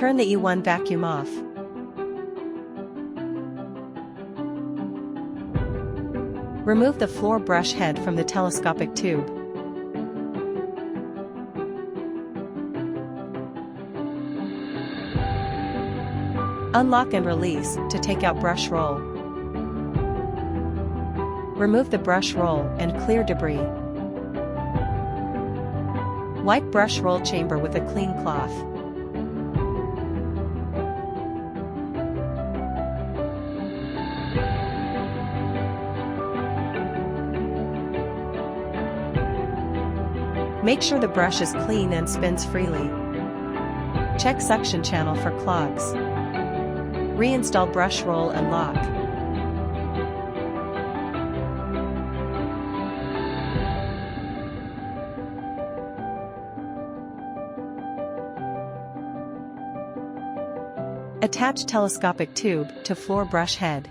Turn the E1 vacuum off. Remove the floor brush head from the telescopic tube. Unlock and release to take out brush roll. Remove the brush roll and clear debris. Wipe brush roll chamber with a clean cloth. Make sure the brush is clean and spins freely. Check suction channel for clogs. Reinstall brush roll and lock. Attach telescopic tube to floor brush head.